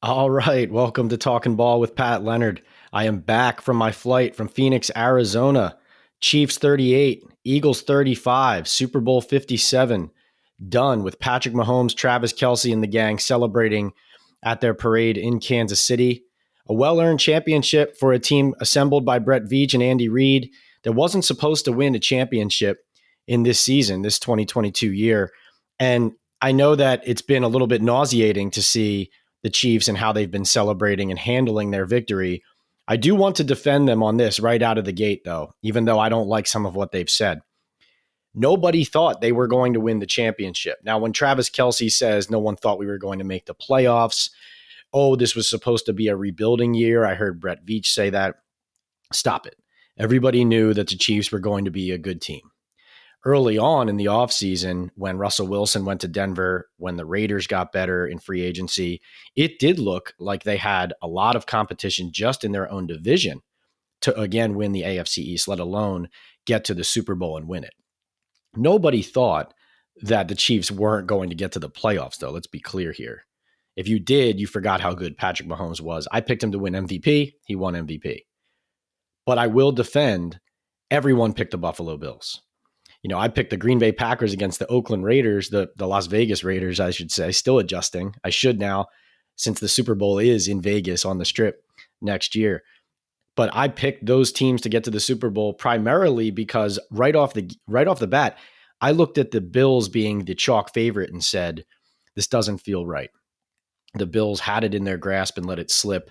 All right, welcome to Talking Ball with Pat Leonard. I am back from my flight from Phoenix, Arizona. Chiefs 38, Eagles 35, Super Bowl 57. Done with Patrick Mahomes, Travis Kelce, and the gang celebrating at their parade in Kansas City. A well-earned championship for a team assembled by Brett Veach and Andy Reid that wasn't supposed to win a championship in this season, this 2022 year. And I know that it's been a little bit nauseating to see the Chiefs and how they've been celebrating and handling their victory. I do want to defend them on this right out of the gate, though, even though I don't like some of what they've said. Nobody thought they were going to win the championship. Now, when Travis Kelce says no one thought we were going to make the playoffs, oh, this was supposed to be a rebuilding year. I heard Brett Veach say that. Stop it. Everybody knew that the Chiefs were going to be a good team. Early on in the offseason, when Russell Wilson went to Denver, when the Raiders got better in free agency, it did look like they had a lot of competition just in their own division to, again, win the AFC East, let alone get to the Super Bowl and win it. Nobody thought that the Chiefs weren't going to get to the playoffs, though. Let's be clear here. If you did, you forgot how good Patrick Mahomes was. I picked him to win MVP. He won MVP. But I will defend everyone picked the Buffalo Bills. I picked the Green Bay Packers against the Oakland Raiders, the Las Vegas Raiders, I should say, still adjusting. I should now, since the Super Bowl is in Vegas on the Strip next year. But I picked those teams to get to the Super Bowl primarily because right off the bat, I looked at the Bills being the chalk favorite and said, this doesn't feel right. The Bills had it in their grasp and let it slip.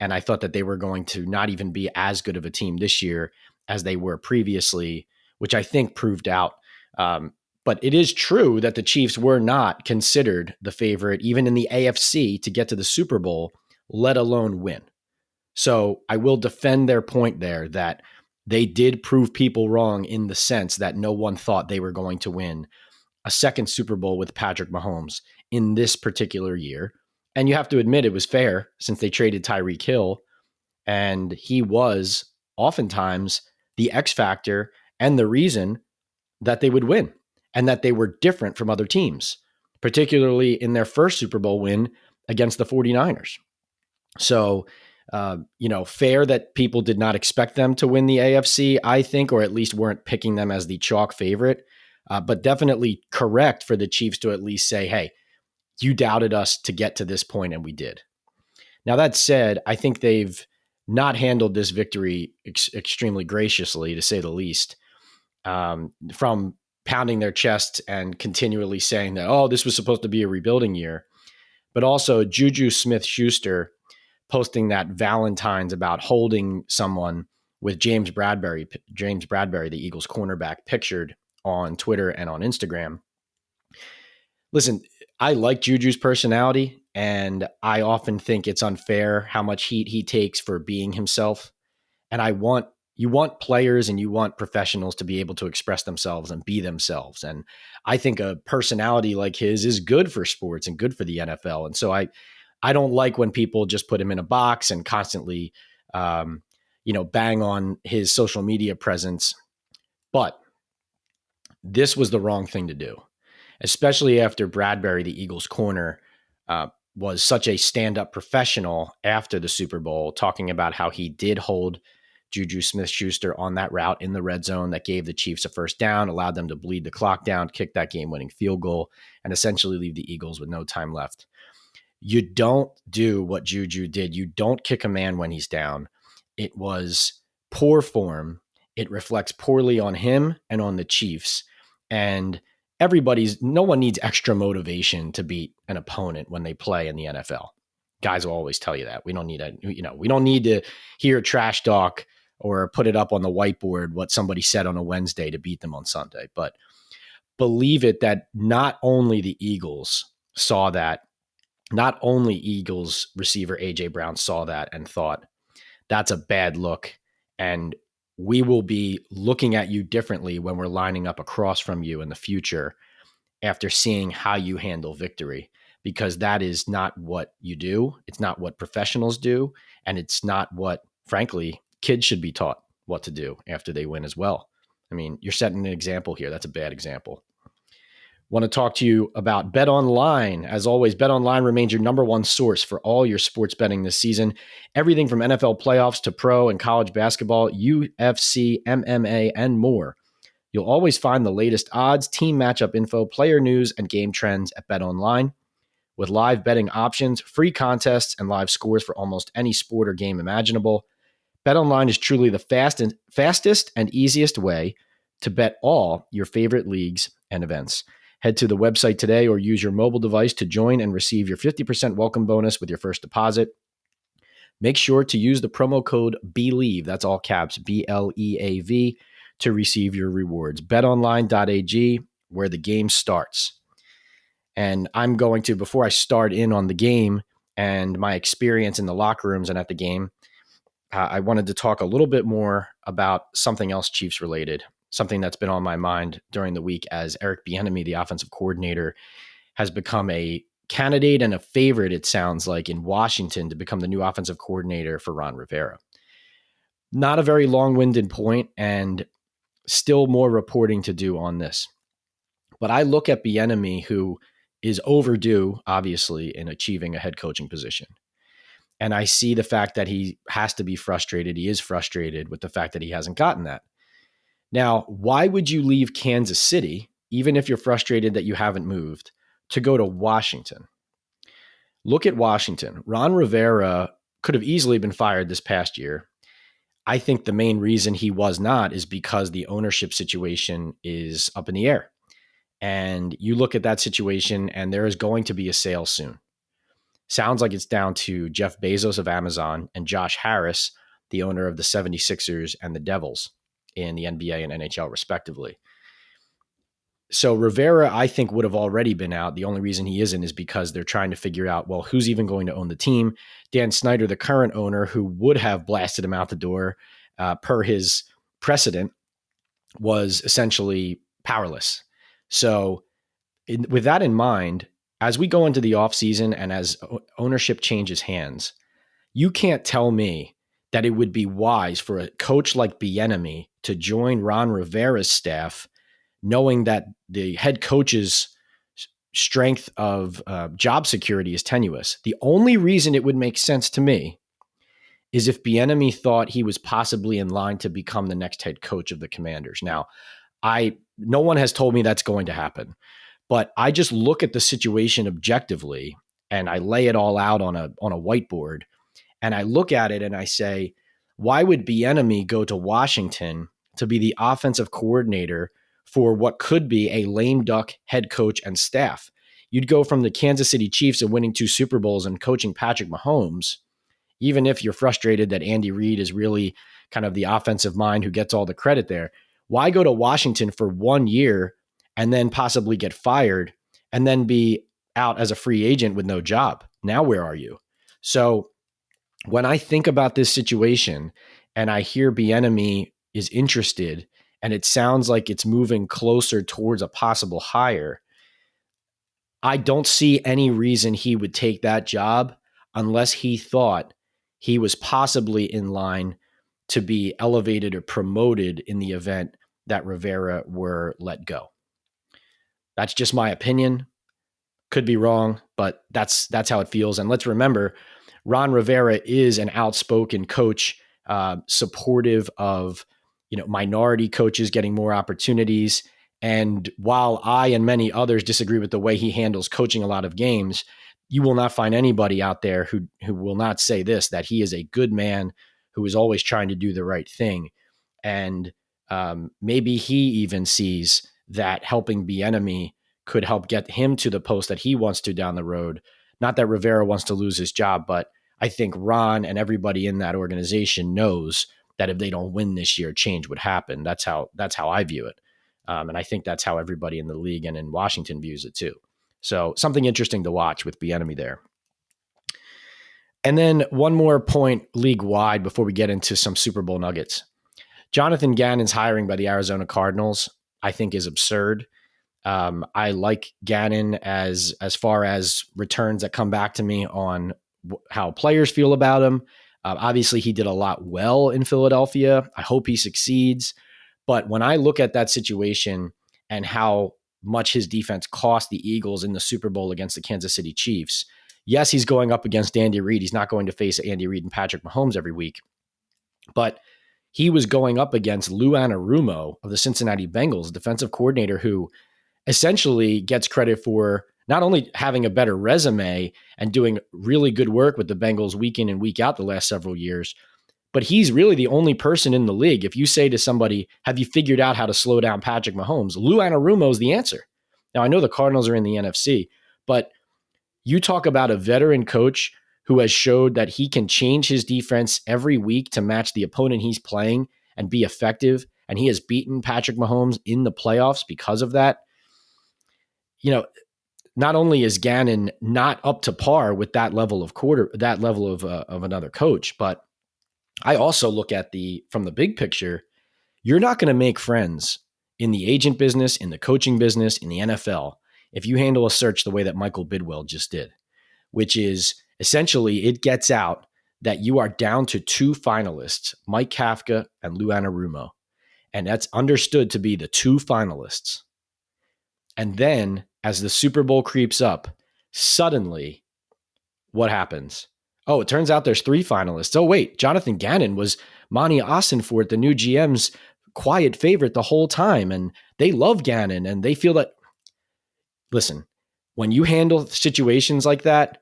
And I thought that they were going to not even be as good of a team this year as they were previously, which I think proved out. But it is true that the Chiefs were not considered the favorite, even in the AFC, to get to the Super Bowl, let alone win. So I will defend their point there that they did prove people wrong in the sense that no one thought they were going to win a second Super Bowl with Patrick Mahomes in this particular year. And you have to admit it was fair since they traded Tyreek Hill, and he was oftentimes the X factor and the reason that they would win and that they were different from other teams, particularly in their first Super Bowl win against the 49ers. So, fair that people did not expect them to win the AFC, I think, or at least weren't picking them as the chalk favorite, but definitely correct for the Chiefs to at least say, hey, you doubted us to get to this point, and we did. Now, that said, I think they've not handled this victory extremely graciously, to say the least, from pounding their chest and continually saying that, oh, this was supposed to be a rebuilding year. But also Juju Smith-Schuster posting that Valentine's about holding someone with James Bradberry, the Eagles cornerback, pictured on Twitter and on Instagram. Listen, I like Juju's personality, and I often think it's unfair how much heat he takes for being himself. And you want players and you want professionals to be able to express themselves and be themselves. And I think a personality like his is good for sports and good for the NFL. And so I don't like when people just put him in a box and constantly, bang on his social media presence. But this was the wrong thing to do, especially after Bradberry, the Eagles corner, was such a stand-up professional after the Super Bowl, talking about how he did hold Juju Smith-Schuster on that route in the red zone that gave the Chiefs a first down, allowed them to bleed the clock down, kick that game-winning field goal, and essentially leave the Eagles with no time left. You don't do what Juju did. You don't kick a man when he's down. It was poor form. It reflects poorly on him and on the Chiefs. And no one needs extra motivation to beat an opponent when they play in the NFL. Guys will always tell you that. We don't need to hear trash talk or put it up on the whiteboard what somebody said on a Wednesday to beat them on Sunday. But believe it that not only the Eagles saw that, not only Eagles receiver A.J. Brown saw that and thought, that's a bad look, and we will be looking at you differently when we're lining up across from you in the future after seeing how you handle victory, because that is not what you do. It's not what professionals do, and it's not what, frankly, kids should be taught what to do after they win as well. I mean, you're setting an example here. That's a bad example. Want to talk to you about Bet Online. As always, Bet Online remains your number one source for all your sports betting this season. Everything from NFL playoffs to pro and college basketball, UFC, MMA, and more. You'll always find the latest odds, team matchup info, player news, and game trends at Bet Online. With live betting options, free contests, and live scores for almost any sport or game imaginable, BetOnline is truly the fastest and easiest way to bet all your favorite leagues and events. Head to the website today or use your mobile device to join and receive your 50% welcome bonus with your first deposit. Make sure to use the promo code BELIEVE, that's all caps, BLEAV, to receive your rewards. BetOnline.ag, where the game starts. And I'm going to, before I start in on the game and my experience in the locker rooms and at the game, I wanted to talk a little bit more about something else Chiefs related, something that's been on my mind during the week as Eric Bieniemy, the offensive coordinator, has become a candidate and a favorite, it sounds like, in Washington to become the new offensive coordinator for Ron Rivera. Not a very long-winded point, and still more reporting to do on this. But I look at Bieniemy, who is overdue, obviously, in achieving a head coaching position. And I see the fact that he has to be frustrated. He is frustrated with the fact that he hasn't gotten that. Now, why would you leave Kansas City, even if you're frustrated that you haven't moved, to go to Washington? Look at Washington. Ron Rivera could have easily been fired this past year. I think the main reason he was not is because the ownership situation is up in the air. And you look at that situation, and there is going to be a sale soon. Sounds like it's down to Jeff Bezos of Amazon and Josh Harris, the owner of the 76ers and the Devils in the NBA and NHL, respectively. So Rivera, I think, would have already been out. The only reason he isn't is because they're trying to figure out, well, who's even going to own the team? Dan Snyder, the current owner, who would have blasted him out the door per his precedent, was essentially powerless. So with that in mind, as we go into the offseason and as ownership changes hands, you can't tell me that it would be wise for a coach like Bieniemy to join Ron Rivera's staff, knowing that the head coach's strength of job security is tenuous. The only reason it would make sense to me is if Bieniemy thought he was possibly in line to become the next head coach of the Commanders. Now, no one has told me that's going to happen. But I just look at the situation objectively and I lay it all out on a whiteboard, and I look at it and I say, why would Bieniemy go to Washington to be the offensive coordinator for what could be a lame duck head coach and staff? You'd go from the Kansas City Chiefs and winning 2 Super Bowls and coaching Patrick Mahomes, even if you're frustrated that Andy Reid is really kind of the offensive mind who gets all the credit there. Why go to Washington for 1 year and then possibly get fired and then be out as a free agent with no job? Now, where are you? So when I think about this situation and I hear Bieniemy is interested and it sounds like it's moving closer towards a possible hire, I don't see any reason he would take that job unless he thought he was possibly in line to be elevated or promoted in the event that Rivera were let go. That's just my opinion. Could be wrong, but that's how it feels. And let's remember, Ron Rivera is an outspoken coach, supportive of minority coaches getting more opportunities. And while I and many others disagree with the way he handles coaching a lot of games, you will not find anybody out there who will not say this, that he is a good man who is always trying to do the right thing. And maybe he even sees that helping Bieniemy could help get him to the post that he wants to down the road. Not that Rivera wants to lose his job, but I think Ron and everybody in that organization knows that if they don't win this year, change would happen. That's how I view it. And I think that's how everybody in the league and in Washington views it too. So something interesting to watch with Bieniemy there. And then one more point league-wide before we get into some Super Bowl nuggets. Jonathan Gannon's hiring by the Arizona Cardinals, I think, is absurd. I like Gannon as far as returns that come back to me on how players feel about him. Obviously, he did a lot well in Philadelphia. I hope he succeeds. But when I look at that situation and how much his defense cost the Eagles in the Super Bowl against the Kansas City Chiefs. Yes, he's going up against Andy Reid. He's not going to face Andy Reid and Patrick Mahomes every week, but he was going up against Lou Anarumo of the Cincinnati Bengals, defensive coordinator, who essentially gets credit for not only having a better resume and doing really good work with the Bengals week in and week out the last several years, but he's really the only person in the league. If you say to somebody, have you figured out how to slow down Patrick Mahomes? Lou Anarumo is the answer. Now, I know the Cardinals are in the NFC, but you talk about a veteran coach who has showed that he can change his defense every week to match the opponent he's playing and be effective. And he has beaten Patrick Mahomes in the playoffs because of that. You know, not only is Gannon not up to par with that level of another coach, but I also look at from the big picture, you're not going to make friends in the agent business, in the coaching business, in the NFL, if you handle a search the way that Michael Bidwell just did, which is essentially it gets out that you are down to two finalists, Mike Kafka and Lou Anarumo. And that's understood to be the two finalists. And then as the Super Bowl creeps up, suddenly what happens? Oh, it turns out there's three finalists. Oh, wait, Jonathan Gannon was Monty Ossenfort, the new GM's quiet favorite the whole time. And they love Gannon and they feel that, listen, when you handle situations like that,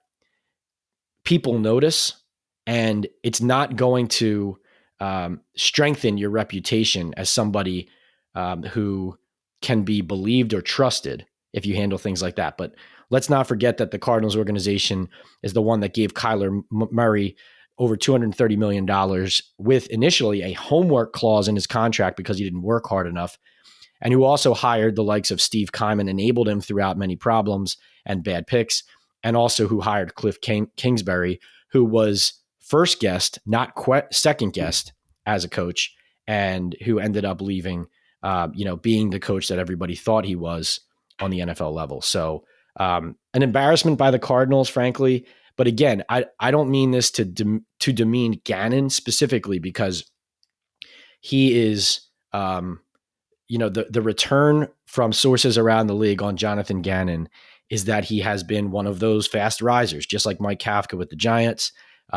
people notice, and it's not going to strengthen your reputation as somebody who can be believed or trusted if you handle things like that. But let's not forget that the Cardinals organization is the one that gave Kyler Murray over $230 million with initially a homework clause in his contract because he didn't work hard enough, and who also hired the likes of Steve Kyman, enabled him throughout many problems and bad picks, and also who hired Cliff Kingsbury, who was first guest, not second guest as a coach, and who ended up leaving, being the coach that everybody thought he was on the NFL level. So an embarrassment by the Cardinals, frankly. But again, I don't mean this to demean Gannon specifically, because he is, the return from sources around the league on Jonathan Gannon is that he has been one of those fast risers, just like Mike Kafka with the Giants,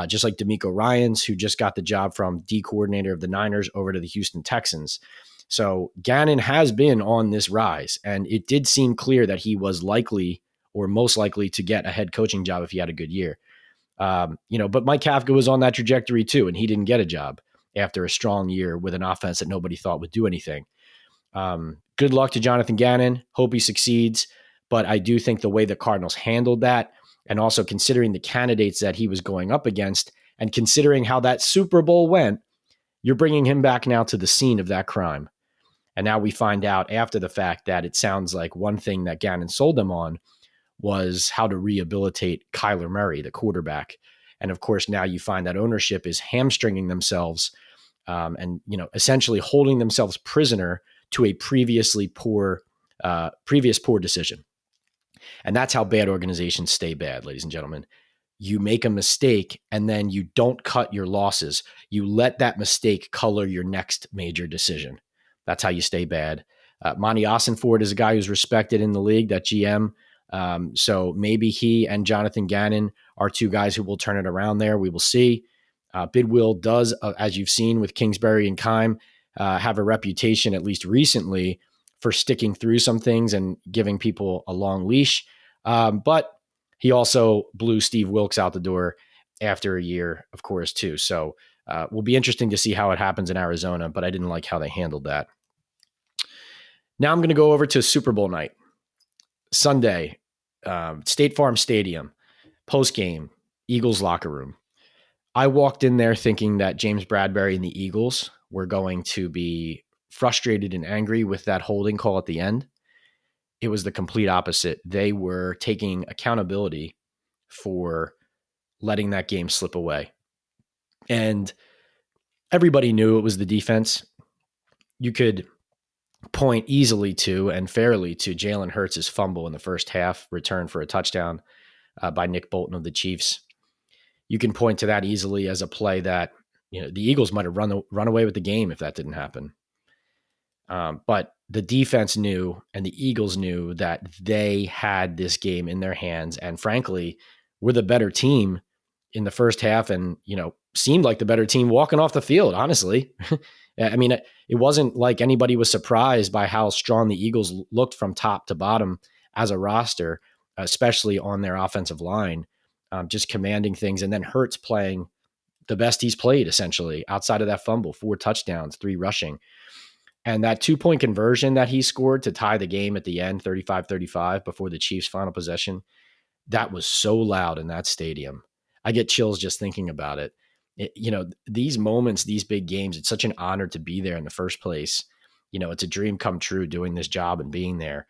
just like DeMeco Ryans, who just got the job from D coordinator of the Niners over to the Houston Texans. So Gannon has been on this rise, and it did seem clear that he was likely or most likely to get a head coaching job if he had a good year. But Mike Kafka was on that trajectory too, and he didn't get a job after a strong year with an offense that nobody thought would do anything. Good luck to Jonathan Gannon. Hope he succeeds. But I do think the way the Cardinals handled that, and also considering the candidates that he was going up against, and considering how that Super Bowl went, you're bringing him back now to the scene of that crime. And now we find out after the fact that it sounds like one thing that Gannon sold them on was how to rehabilitate Kyler Murray, the quarterback. And of course, now you find that ownership is hamstringing themselves and essentially holding themselves prisoner to a previous poor decision. And that's how bad organizations stay bad, ladies and gentlemen. You make a mistake and then you don't cut your losses. You let that mistake color your next major decision. That's how you stay bad. Monty Ossenfort is a guy who's respected in the league, that GM. So maybe he and Jonathan Gannon are two guys who will turn it around there. We will see. Bidwell does, as you've seen with Kingsbury and Keim, have a reputation, at least recently, for sticking through some things and giving people a long leash. But he also blew Steve Wilkes out the door after a year, of course, too. So will be interesting to see how it happens in Arizona, but I didn't like how they handled that. Now I'm going to go over to Super Bowl night. Sunday, State Farm Stadium, post-game, Eagles locker room. I walked in there thinking that James Bradberry and the Eagles were going to be frustrated and angry with that holding call at the end. It was the complete opposite. They were taking accountability for letting that game slip away. And everybody knew it was the defense. You could point easily to and fairly to Jalen Hurts' fumble in the first half, return for a touchdown by Nick Bolton of the Chiefs. You can point to that easily as a play that the Eagles might have run away with the game if that didn't happen. But the defense knew and the Eagles knew that they had this game in their hands. And frankly, were the better team in the first half and, seemed like the better team walking off the field, honestly. I mean, it wasn't like anybody was surprised by how strong the Eagles looked from top to bottom as a roster, especially on their offensive line, just commanding things. And then Hurts playing the best he's played, essentially, outside of that fumble, 4 touchdowns, 3 rushing. And that 2-point conversion that he scored to tie the game at the end, 35-35, before the Chiefs' final possession, that was so loud in that stadium. I get chills just thinking about it. These moments, these big games, it's such an honor to be there in the first place. It's a dream come true doing this job and being there.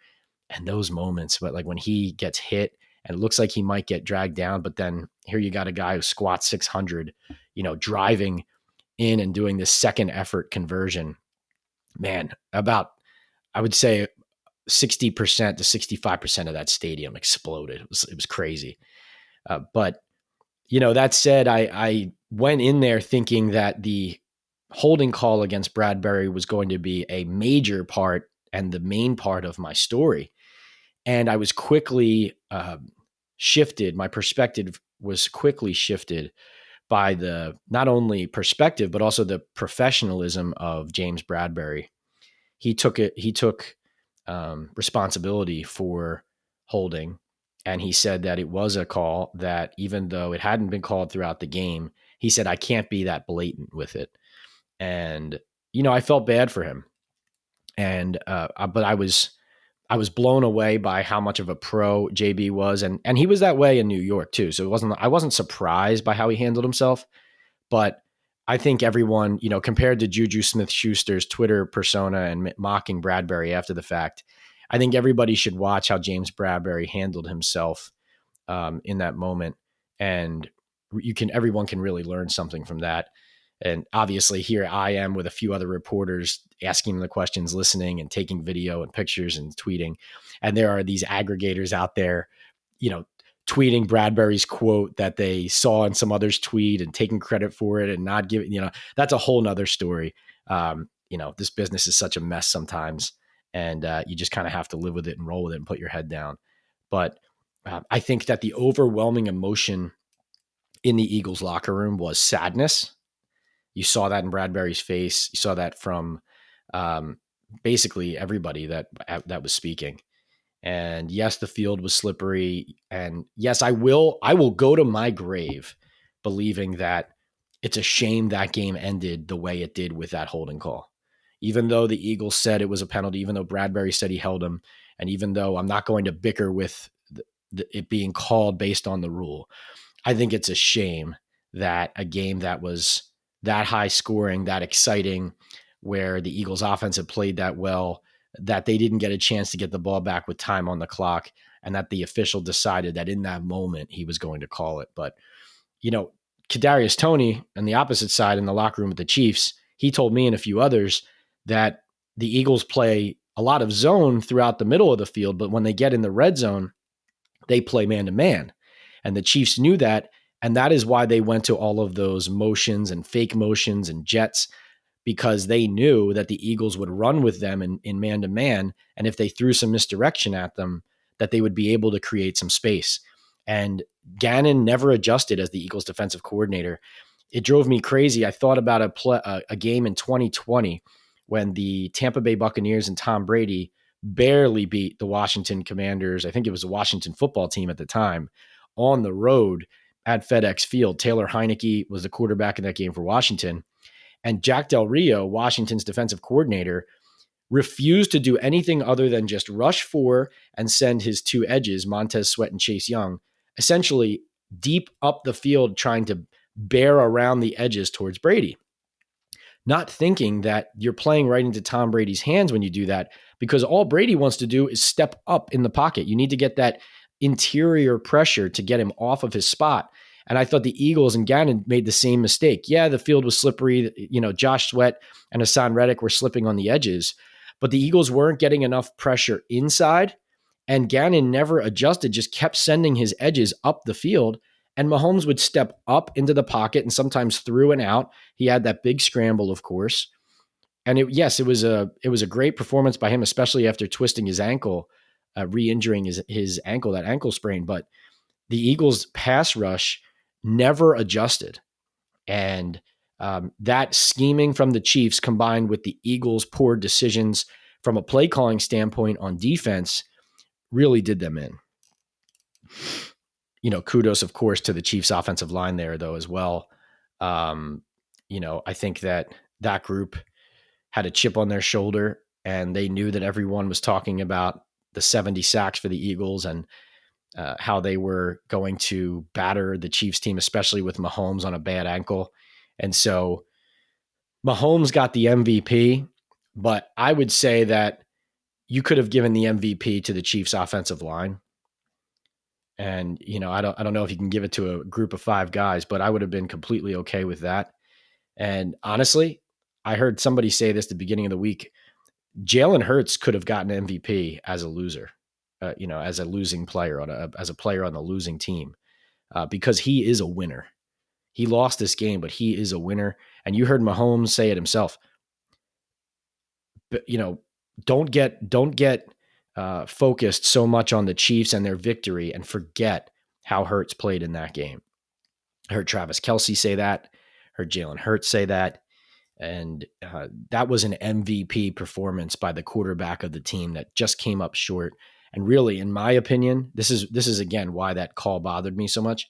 And those moments, but like when he gets hit and it looks like he might get dragged down, but then here you got a guy who squats 600, driving in and doing this second effort conversion. Man, I would say 60% to 65% of that stadium exploded. It was crazy. But that said, I went in there thinking that the holding call against Bradberry was going to be a major part and the main part of my story. And I was quickly shifted. My perspective was quickly shifted by the not only perspective, but also the professionalism of James Bradberry. He took responsibility for holding. And he said that it was a call that even though it hadn't been called throughout the game, he said, I can't be that blatant with it. And, I felt bad for him. And, but I was blown away by how much of a pro JB was. And he was that way in New York too. So I wasn't surprised by how he handled himself, but I think everyone, compared to Juju Smith-Schuster's Twitter persona and mocking Bradberry after the fact, I think everybody should watch how James Bradberry handled himself in that moment. And everyone can really learn something from that. And obviously here I am with a few other reporters asking them the questions, listening and taking video and pictures and tweeting. And there are these aggregators out there, tweeting Bradberry's quote that they saw in some other's tweet and taking credit for it and not giving, that's a whole nother story. This business is such a mess sometimes. And you just kind of have to live with it and roll with it and put your head down. But I think that the overwhelming emotion in the Eagles locker room was sadness. You saw that in Bradberry's face. You saw that from basically everybody that was speaking. And yes, the field was slippery. And yes, I will go to my grave believing that it's a shame that game ended the way it did with that holding call. Even though the Eagles said it was a penalty, even though Bradberry said he held him, and even though I'm not going to bicker with it being called based on the rule, I think it's a shame that a game that was that high scoring, that exciting, where the Eagles offense had played that well, that they didn't get a chance to get the ball back with time on the clock, and that the official decided that in that moment he was going to call it. But, Kadarius Toney on the opposite side in the locker room with the Chiefs, he told me and a few others that the Eagles play a lot of zone throughout the middle of the field, but when they get in the red zone, they play man-to-man. And the Chiefs knew that, and that is why they went to all of those motions and fake motions and jets, because they knew that the Eagles would run with them in man-to-man, and if they threw some misdirection at them, that they would be able to create some space. And Gannon never adjusted as the Eagles defensive coordinator. It drove me crazy. I thought about a game in 2020 when the Tampa Bay Buccaneers and Tom Brady barely beat the Washington Commanders. I think it was the Washington football team at the time on the road at FedEx Field. Taylor Heineke was the quarterback in that game for Washington. And Jack Del Rio, Washington's defensive coordinator, refused to do anything other than just rush for and send his 2 edges, Montez Sweat and Chase Young, essentially deep up the field, trying to bear around the edges towards Brady. Not thinking that you're playing right into Tom Brady's hands when you do that, because all Brady wants to do is step up in the pocket. You need to get that interior pressure to get him off of his spot. And I thought the Eagles and Gannon made the same mistake. Yeah, the field was slippery. Josh Sweat and Hassan Reddick were slipping on the edges, but the Eagles weren't getting enough pressure inside. And Gannon never adjusted, just kept sending his edges up the field. And Mahomes would step up into the pocket and sometimes through and out. He had that big scramble, of course. And it was a great performance by him, especially after twisting his ankle, re-injuring his ankle, that ankle sprain. But the Eagles' pass rush never adjusted, and that scheming from the Chiefs combined with the Eagles' poor decisions from a play calling standpoint on defense really did them in. Kudos, of course, to the Chiefs' offensive line there, though, as well. I think that group had a chip on their shoulder, and they knew that everyone was talking about the 70 sacks for the Eagles and how they were going to batter the Chiefs team, especially with Mahomes on a bad ankle. And so Mahomes got the MVP, but I would say that you could have given the MVP to the Chiefs offensive line. And, I don't know if you can give it to a group of 5 guys, but I would have been completely okay with that. And honestly, I heard somebody say this at the beginning of the week. Jalen Hurts could have gotten MVP as a loser, as a losing player as a player on the losing team, because he is a winner. He lost this game, but he is a winner. And you heard Mahomes say it himself. But, don't get focused so much on the Chiefs and their victory and forget how Hurts played in that game. I heard Travis Kelce say that. Heard Jalen Hurts say that. And that was an MVP performance by the quarterback of the team that just came up short. And really, in my opinion, this is again why that call bothered me so much.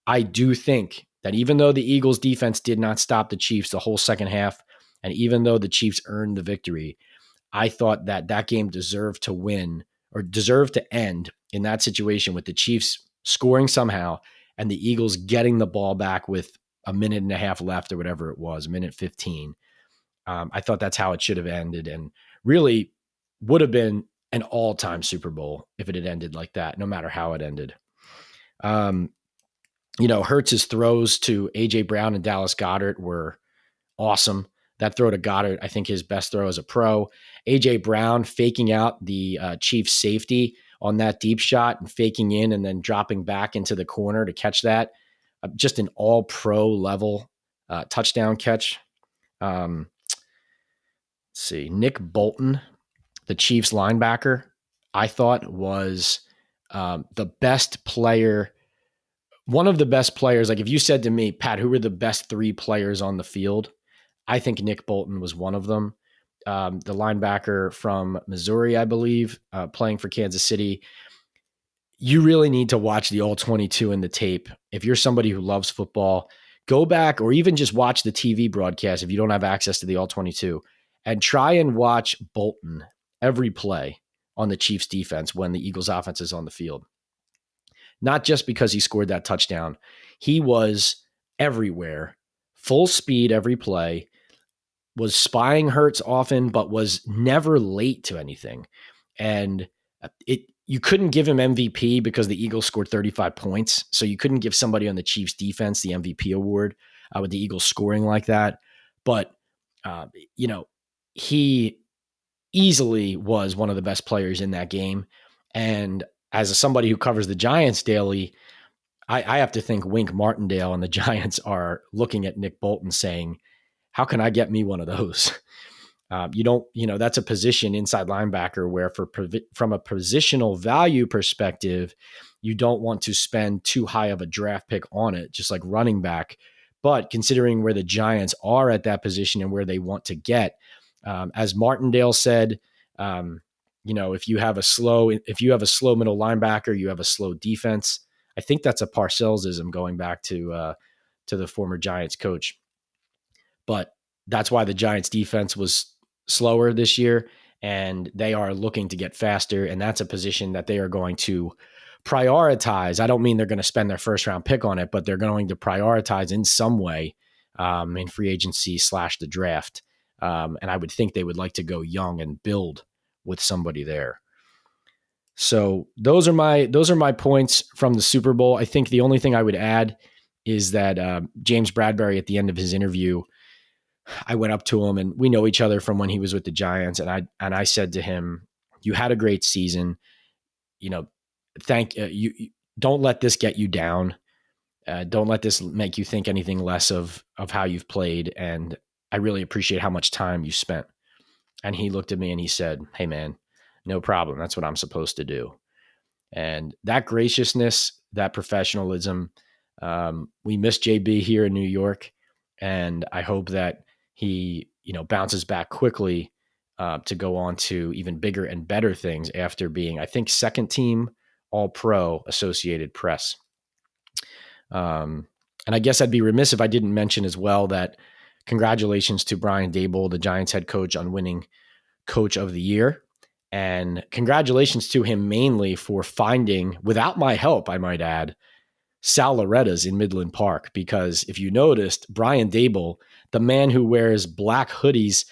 I do think that even though the Eagles defense did not stop the Chiefs the whole second half, and even though the Chiefs earned the victory, I thought that game deserved to win or deserved to end in that situation with the Chiefs scoring somehow and the Eagles getting the ball back with a minute and a half left or whatever it was, minute 15. I thought that's how it should have ended, and really would have been an all-time Super Bowl if it had ended like that, no matter how it ended. Hurts's throws to A.J. Brown and Dallas Goedert were awesome. That throw to Goddard, I think his best throw as a pro. A.J. Brown faking out the Chiefs safety on that deep shot and faking in and then dropping back into the corner to catch that. Just an all-pro level touchdown catch. Let's see. Nick Bolton, the Chiefs linebacker, I thought was the best player, one of the best players. Like if you said to me, Pat, who were the best 3 players on the field? I think Nick Bolton was one of them. The linebacker from Missouri, I believe, playing for Kansas City. You really need to watch the All-22 in the tape. If you're somebody who loves football, go back or even just watch the TV broadcast if you don't have access to the All-22 and try and watch Bolton every play on the Chiefs defense when the Eagles offense is on the field. Not just because he scored that touchdown. He was everywhere, full speed every play, was spying Hurts often, but was never late to anything. And you couldn't give him MVP because the Eagles scored 35 points. So you couldn't give somebody on the Chiefs defense the MVP award with the Eagles scoring like that. But, he easily was one of the best players in that game. And as somebody who covers the Giants daily, I have to think Wink Martindale and the Giants are looking at Nick Bolton saying, how can I get me one of those? That's a position inside linebacker where from a positional value perspective, you don't want to spend too high of a draft pick on it, just like running back. But considering where the Giants are at that position and where they want to get, as Martindale said, if you have a slow middle linebacker, you have a slow defense. I think that's a Parcellsism going back to the former Giants coach. But that's why the Giants defense was slower this year, and they are looking to get faster, and that's a position that they are going to prioritize. I don't mean they're going to spend their first round pick on it, but they're going to prioritize in some way in free agency / the draft. And I would think they would like to go young and build with somebody there. So those are my points from the Super Bowl. I think the only thing I would add is that James Bradberry at the end of his interview, I went up to him, and we know each other from when he was with the Giants. And I said to him, you had a great season. You don't let this get you down. Don't let this make you think anything less of how you've played. And I really appreciate how much time you spent. And he looked at me and he said, hey, man, no problem. That's what I'm supposed to do. And that graciousness, that professionalism, we miss JB here in New York. And I hope that he, bounces back quickly to go on to even bigger and better things after being, I think, second team All-Pro Associated Press. And I guess I'd be remiss if I didn't mention as well that congratulations to Brian Daboll, the Giants head coach, on winning Coach of the Year. And congratulations to him mainly for finding, without my help, I might add, Sal Loretta's in Midland Park. Because if you noticed, Brian Daboll, the man who wears black hoodies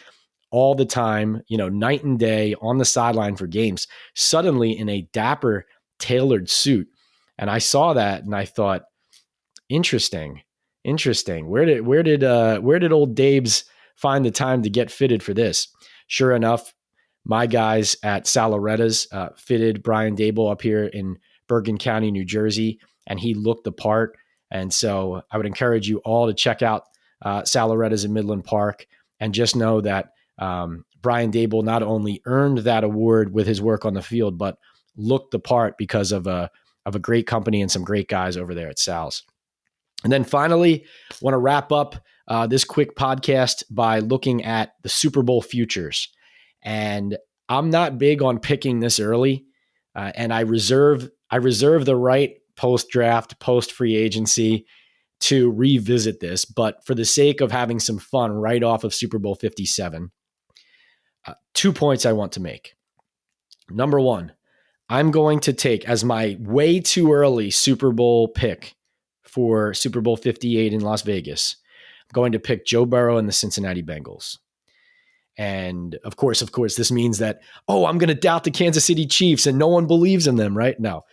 all the time, night and day on the sideline for games, suddenly in a dapper tailored suit. And I saw that and I thought, interesting. Where did old Dabes find the time to get fitted for this? Sure enough, my guys at Sal Loretta's fitted Brian Daboll up here in Bergen County, New Jersey, and he looked the part. And so I would encourage you all to check out Sal Loretta's in Midland Park, and just know that Brian Daboll not only earned that award with his work on the field, but looked the part because of a great company and some great guys over there at Sal's. And then finally, I want to wrap up this quick podcast by looking at the Super Bowl futures. And I'm not big on picking this early, and I reserve the right post-draft, post-free agency to revisit this. But for the sake of having some fun right off of Super Bowl 57, 2 points I want to make. Number one, I'm going to take as my way too early Super Bowl pick for Super Bowl 58 in Las Vegas. I'm going to pick Joe Burrow and the Cincinnati Bengals. And of course, this means that, I'm going to doubt the Kansas City Chiefs and no one believes in them, right? No,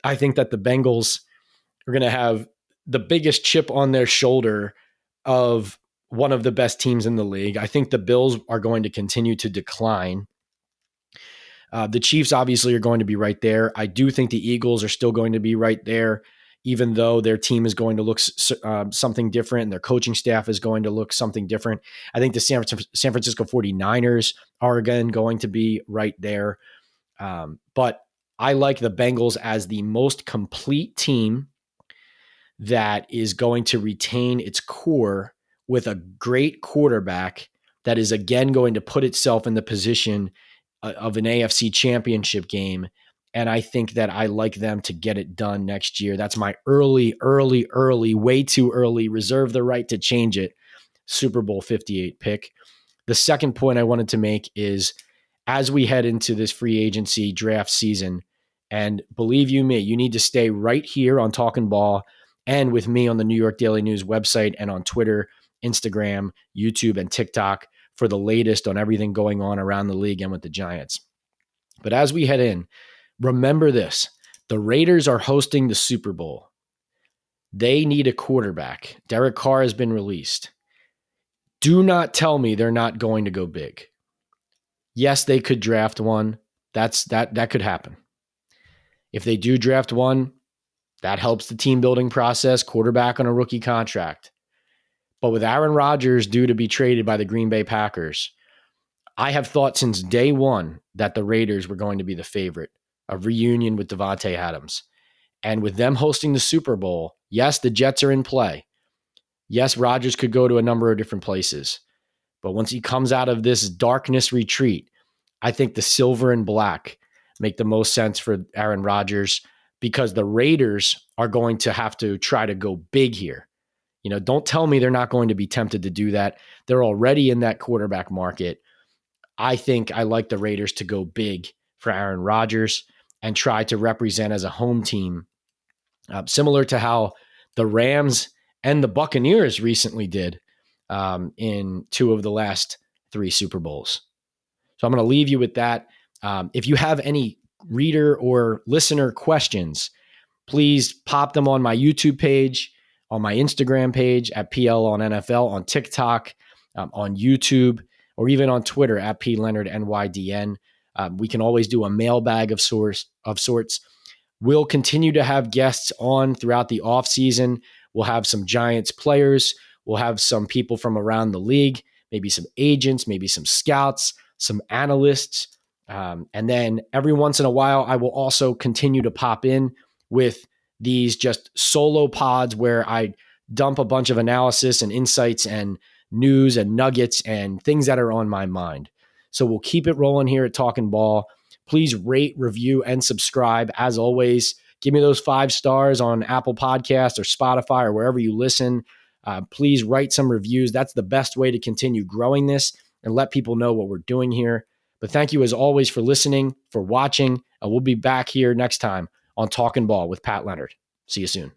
I think that the Bengals are going to have the biggest chip on their shoulder of one of the best teams in the league. I think the Bills are going to continue to decline. The Chiefs obviously are going to be right there. I do think the Eagles are still going to be right there, even though their team is going to look something different and their coaching staff is going to look something different. I think the San Francisco 49ers are again going to be right there. But I like the Bengals as the most complete team that is going to retain its core with a great quarterback that is again going to put itself in the position of an AFC championship game. And I think that I like them to get it done next year. That's my early, way too early, reserve the right to change it, Super Bowl 58 pick. The second point I wanted to make is, as we head into this free agency draft season, and believe you me, you need to stay right here on Talkin' Ball and with me on the New York Daily News website and on Twitter, Instagram, YouTube, and TikTok for the latest on everything going on around the league and with the Giants. But as we head in, remember this: the Raiders are hosting the Super Bowl. They need a quarterback. Derek Carr has been released. Do not tell me they're not going to go big. Yes, they could draft one. That could happen. If they do draft one, that helps the team building process, quarterback on a rookie contract. But with Aaron Rodgers due to be traded by the Green Bay Packers, I have thought since day one that the Raiders were going to be the favorite. A reunion with Devontae Adams. And with them hosting the Super Bowl, yes, the Jets are in play. Yes, Rodgers could go to a number of different places. But once he comes out of this darkness retreat, I think the silver and black make the most sense for Aaron Rodgers, because the Raiders are going to have to try to go big here. Don't tell me they're not going to be tempted to do that. They're already in that quarterback market. I think I like the Raiders to go big for Aaron Rodgers and try to represent as a home team, similar to how the Rams and the Buccaneers recently did in two of the last three Super Bowls. So I'm going to leave you with that. If you have any reader or listener questions, please pop them on my YouTube page, on my Instagram page at PL on NFL, on TikTok, on YouTube, or even on Twitter at PLeonardNYDN. We can always do a mailbag of sorts. We'll continue to have guests on throughout the offseason. We'll have some Giants players. We'll have some people from around the league. maybe some agents, maybe some scouts, some analysts. And then every once in a while, I will also continue to pop in with these just solo pods where I dump a bunch of analysis and insights and news and nuggets and things that are on my mind. So we'll keep it rolling here at Talking Ball. Please rate, review, and subscribe. As always, give me those 5 stars on Apple Podcasts or Spotify or wherever you listen. Please write some reviews. That's the best way to continue growing this and let people know what we're doing here. But thank you as always for listening, for watching, and we'll be back here next time on Talking Ball with Pat Leonard. See you soon.